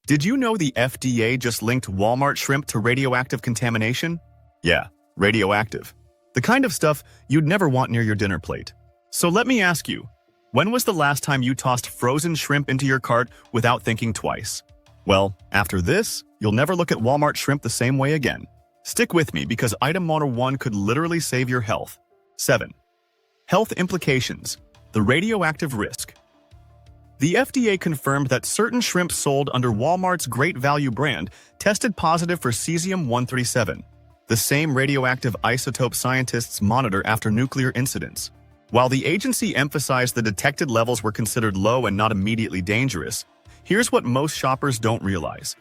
Did you know the FDA just linked Walmart shrimp to radioactive contamination? Yeah, radioactive. The kind of stuff you'd never want near your dinner plate. So let me ask you, when was the last time you tossed frozen shrimp into your cart without thinking twice? Well, after this, you'll never look at Walmart shrimp the same way again. Stick with me because item number 1 could literally save your health. 7. Health implications. The radioactive risk. The FDA confirmed that certain shrimp sold under Walmart's Great Value brand tested positive for cesium-137, the same radioactive isotope scientists monitor after nuclear incidents. While the agency emphasized the detected levels were considered low and not immediately dangerous, here's what most shoppers don't realize.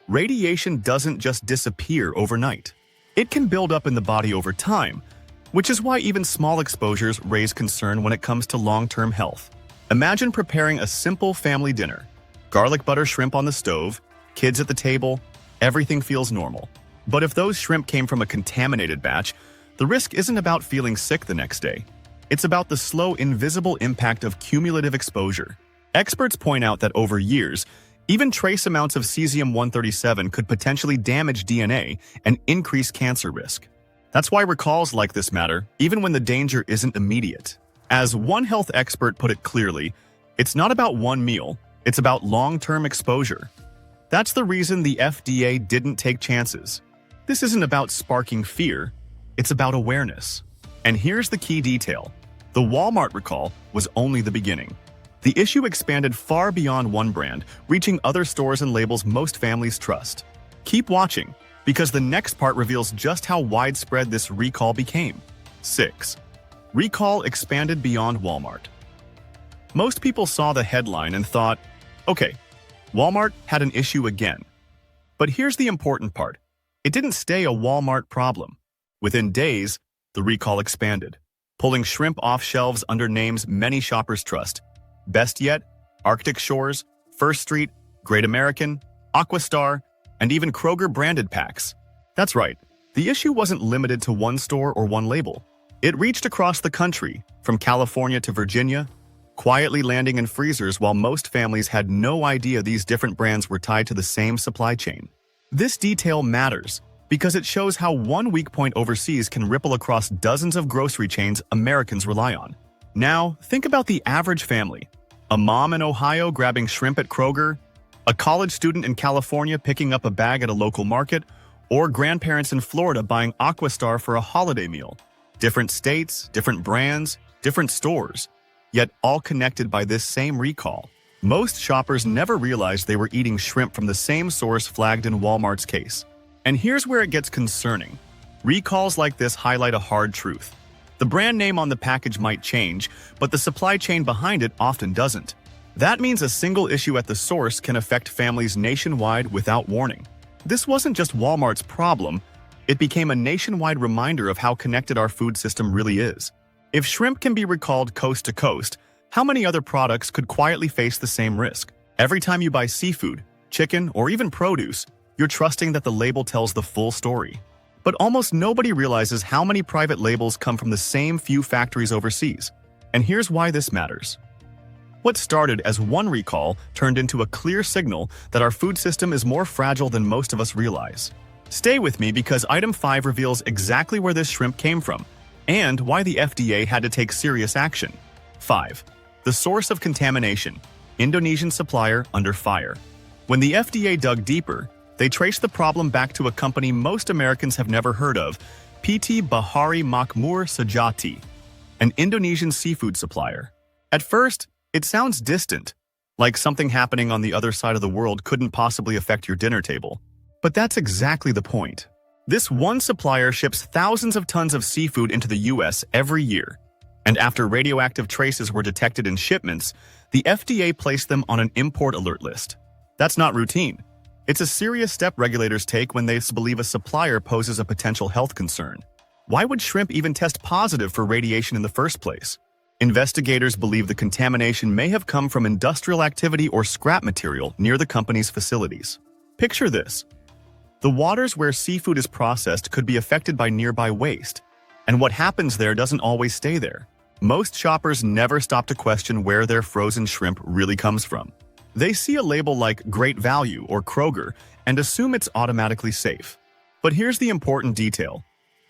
Radiation doesn't just disappear overnight. It can build up in the body over time, which is why even small exposures raise concern when it comes to long-term health. Imagine preparing a simple family dinner. Garlic butter shrimp on the stove, kids at the table, everything feels normal. But if those shrimp came from a contaminated batch, the risk isn't about feeling sick the next day. It's about the slow, invisible impact of cumulative exposure. Experts point out that over years, even trace amounts of cesium-137 could potentially damage DNA and increase cancer risk. That's why recalls like this matter, even when the danger isn't immediate. As one health expert put it clearly, it's not about one meal, it's about long-term exposure. That's the reason the FDA didn't take chances. This isn't about sparking fear, it's about awareness. And here's the key detail. The Walmart recall was only the beginning. The issue expanded far beyond one brand, reaching other stores and labels most families trust. Keep watching, because the next part reveals just how widespread this recall became. 6. Recall expanded beyond Walmart. Most people saw the headline and thought, okay, Walmart had an issue again. But here's the important part. It didn't stay a Walmart problem. Within days, the recall expanded, pulling shrimp off shelves under names many shoppers trust. Best yet, Arctic Shores, First Street, Great American, Aquastar, and even Kroger-branded packs. That's right, the issue wasn't limited to one store or one label. It reached across the country, from California to Virginia, quietly landing in freezers while most families had no idea these different brands were tied to the same supply chain. This detail matters because it shows how one weak point overseas can ripple across dozens of grocery chains Americans rely on. Now, think about the average family. A mom in Ohio grabbing shrimp at Kroger, a college student in California picking up a bag at a local market, or grandparents in Florida buying Aquastar for a holiday meal. Different states, different brands, different stores, yet all connected by this same recall. Most shoppers never realized they were eating shrimp from the same source flagged in Walmart's case. And here's where it gets concerning. Recalls like this highlight a hard truth. The brand name on the package might change, but the supply chain behind it often doesn't. That means a single issue at the source can affect families nationwide without warning. This wasn't just Walmart's problem, it became a nationwide reminder of how connected our food system really is. If shrimp can be recalled coast to coast, how many other products could quietly face the same risk? Every time you buy seafood, chicken, or even produce, you're trusting that the label tells the full story. But almost nobody realizes how many private labels come from the same few factories overseas. And here's why this matters. What started as one recall turned into a clear signal that our food system is more fragile than most of us realize. Stay with me because item 5 reveals exactly where this shrimp came from and why the FDA had to take serious action. 5. The source of contamination. Indonesian supplier under fire. When the FDA dug deeper, they traced the problem back to a company most Americans have never heard of, PT Bahari Makmur Sejati, an Indonesian seafood supplier. At first, it sounds distant, like something happening on the other side of the world couldn't possibly affect your dinner table. But that's exactly the point. This one supplier ships thousands of tons of seafood into the US every year. And after radioactive traces were detected in shipments, the FDA placed them on an import alert list. That's not routine. It's a serious step regulators take when they believe a supplier poses a potential health concern. Why would shrimp even test positive for radiation in the first place? Investigators believe the contamination may have come from industrial activity or scrap material near the company's facilities. Picture this. The waters where seafood is processed could be affected by nearby waste, and what happens there doesn't always stay there. Most shoppers never stop to question where their frozen shrimp really comes from. They see a label like Great Value or Kroger and assume it's automatically safe. But here's the important detail.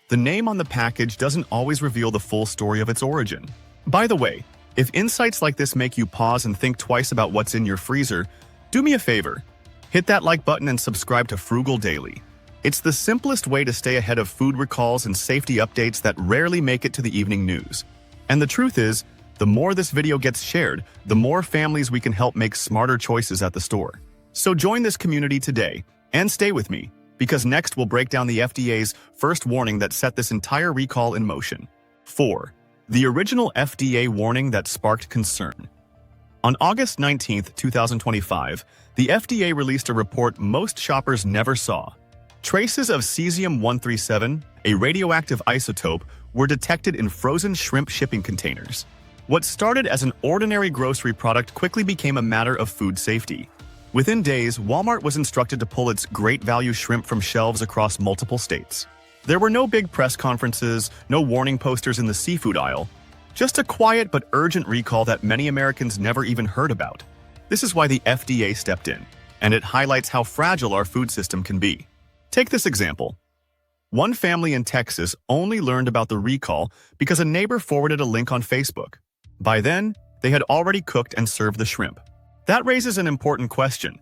The name on the package doesn't always reveal the full story of its origin. By the way, if insights like this make you pause and think twice about what's in your freezer, do me a favor. Hit that like button and subscribe to Frugal Daily. It's the simplest way to stay ahead of food recalls and safety updates that rarely make it to the evening news. And the truth is, the more this video gets shared, the more families we can help make smarter choices at the store. So join this community today and stay with me, because next we'll break down the FDA's first warning that set this entire recall in motion. 4. The original FDA warning that sparked concern. On August 19, 2025, the FDA released a report most shoppers never saw. Traces of cesium-137, a radioactive isotope, were detected in frozen shrimp shipping containers. What started as an ordinary grocery product quickly became a matter of food safety. Within days, Walmart was instructed to pull its Great Value shrimp from shelves across multiple states. There were no big press conferences, no warning posters in the seafood aisle, just a quiet but urgent recall that many Americans never even heard about. This is why the FDA stepped in, and it highlights how fragile our food system can be. Take this example. One family in Texas only learned about the recall because a neighbor forwarded a link on Facebook. By then, they had already cooked and served the shrimp. That raises an important question.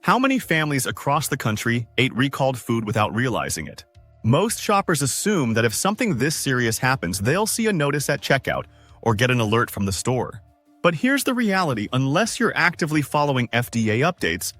How many families across the country ate recalled food without realizing it? Most shoppers assume that if something this serious happens, they'll see a notice at checkout or get an alert from the store. But here's the reality: unless you're actively following FDA updates,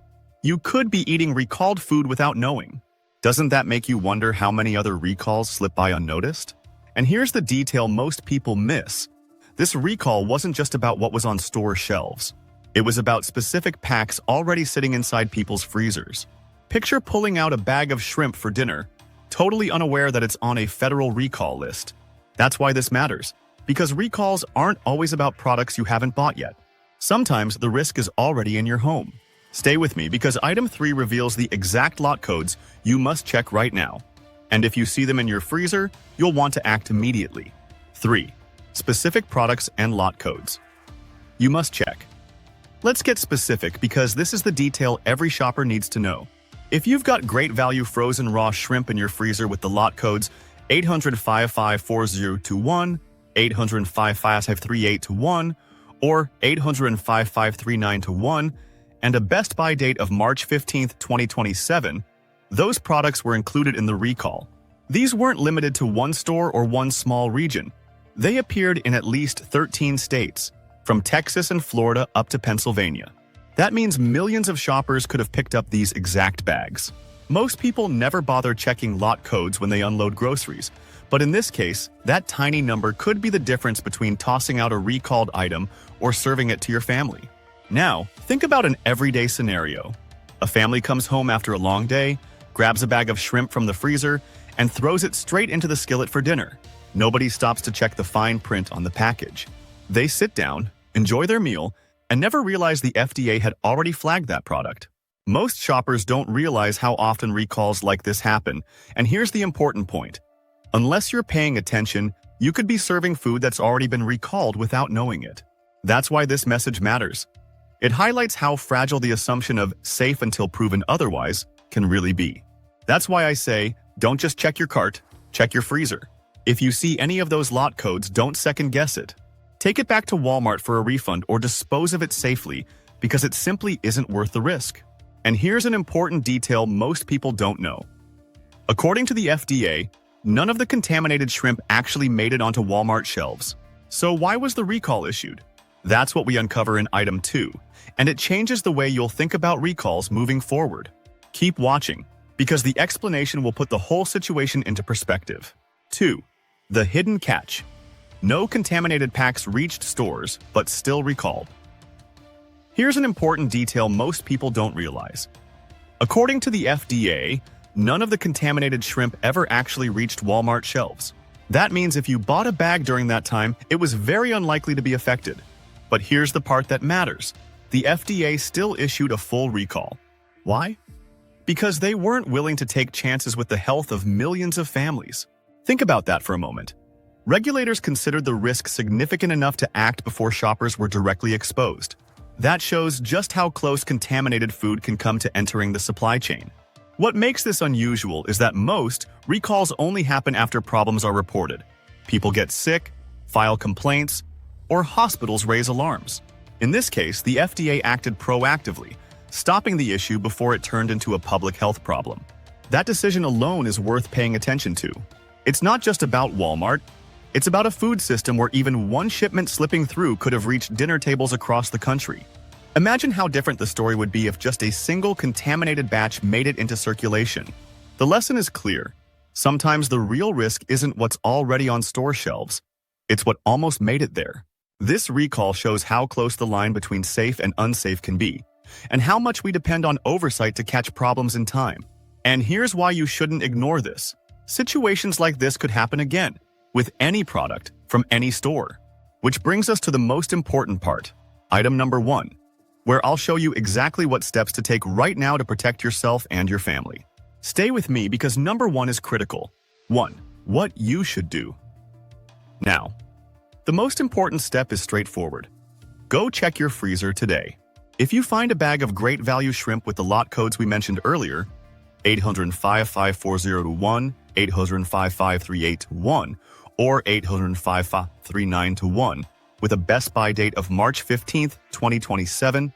you could be eating recalled food without knowing. Doesn't that make you wonder how many other recalls slip by unnoticed? And here's the detail most people miss. This recall wasn't just about what was on store shelves. It was about specific packs already sitting inside people's freezers. Picture pulling out a bag of shrimp for dinner, totally unaware that it's on a federal recall list. That's why this matters, because recalls aren't always about products you haven't bought yet. Sometimes the risk is already in your home. Stay with me, because item 3 reveals the exact lot codes you must check right now. And if you see them in your freezer, you'll want to act immediately. 3. Specific products and lot codes. You must check. Let's get specific, because this is the detail every shopper needs to know. If you've got Great Value frozen raw shrimp in your freezer with the lot codes 800-554021, 800-553821, or 800-553921, and a Best By date of March 15, 2027, those products were included in the recall. These weren't limited to one store or one small region. They appeared in at least 13 states, from Texas and Florida up to Pennsylvania. That means millions of shoppers could have picked up these exact bags. Most people never bother checking lot codes when they unload groceries, but in this case, that tiny number could be the difference between tossing out a recalled item or serving it to your family. Now, think about an everyday scenario. A family comes home after a long day, grabs a bag of shrimp from the freezer, and throws it straight into the skillet for dinner. Nobody stops to check the fine print on the package. They sit down, enjoy their meal, and never realize the FDA had already flagged that product. Most shoppers don't realize how often recalls like this happen, and here's the important point. Unless you're paying attention, you could be serving food that's already been recalled without knowing it. That's why this message matters. It highlights how fragile the assumption of safe until proven otherwise can really be. That's why I say, don't just check your cart, check your freezer. If you see any of those lot codes, don't second guess it. Take it back to Walmart for a refund or dispose of it safely, because it simply isn't worth the risk. And here's an important detail most people don't know. According to the FDA, none of the contaminated shrimp actually made it onto Walmart shelves. So why was the recall issued? That's what we uncover in item 2, and it changes the way you'll think about recalls moving forward. Keep watching, because the explanation will put the whole situation into perspective. 2. The hidden catch. No contaminated packs reached stores, but still recalled. Here's an important detail most people don't realize. According to the FDA, none of the contaminated shrimp ever actually reached Walmart shelves. That means if you bought a bag during that time, it was very unlikely to be affected. But here's the part that matters. The FDA still issued a full recall. Why? Because they weren't willing to take chances with the health of millions of families. Think about that for a moment. Regulators considered the risk significant enough to act before shoppers were directly exposed. That shows just how close contaminated food can come to entering the supply chain. What makes this unusual is that most recalls only happen after problems are reported. People get sick, file complaints, or hospitals raise alarms. In this case, the FDA acted proactively, stopping the issue before it turned into a public health problem. That decision alone is worth paying attention to. It's not just about Walmart. It's about a food system where even one shipment slipping through could have reached dinner tables across the country. Imagine how different the story would be if just a single contaminated batch made it into circulation. The lesson is clear. Sometimes the real risk isn't what's already on store shelves. It's what almost made it there. This recall shows how close the line between safe and unsafe can be, and how much we depend on oversight to catch problems in time. And here's why you shouldn't ignore this. Situations like this could happen again, with any product from any store. Which brings us to the most important part, item number 1, where I'll show you exactly what steps to take right now to protect yourself and your family. Stay with me because number 1 is critical. 1. What you should do. Now, the most important step is straightforward. Go check your freezer today. If you find a bag of great value shrimp with the lot codes we mentioned earlier, 805-540-1, 805-538-1, or 805-539-1, with a best buy date of March 15, 2027,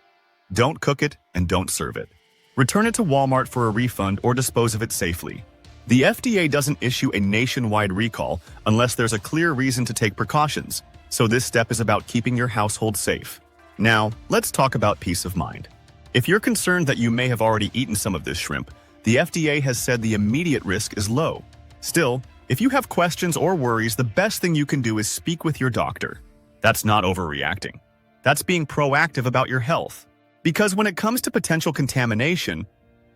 don't cook it and don't serve it. Return it to Walmart for a refund or dispose of it safely. The FDA doesn't issue a nationwide recall unless there's a clear reason to take precautions, so this step is about keeping your household safe. Now, let's talk about peace of mind. If you're concerned that you may have already eaten some of this shrimp, the FDA has said the immediate risk is low. Still, if you have questions or worries, the best thing you can do is speak with your doctor. That's not overreacting. That's being proactive about your health. Because when it comes to potential contamination,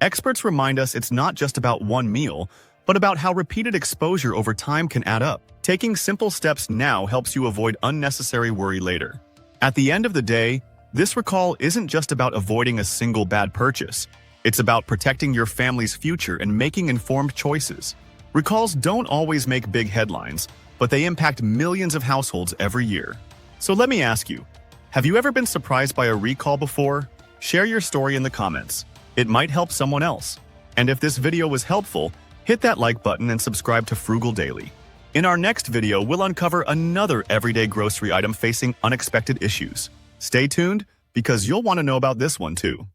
experts remind us it's not just about one meal, but about how repeated exposure over time can add up. Taking simple steps now helps you avoid unnecessary worry later. At the end of the day, this recall isn't just about avoiding a single bad purchase. It's about protecting your family's future and making informed choices. Recalls don't always make big headlines, but they impact millions of households every year. So let me ask you, have you ever been surprised by a recall before? Share your story in the comments. It might help someone else. And if this video was helpful, hit that like button and subscribe to Frugal Daily. In our next video, we'll uncover another everyday grocery item facing unexpected issues. Stay tuned, because you'll want to know about this one too.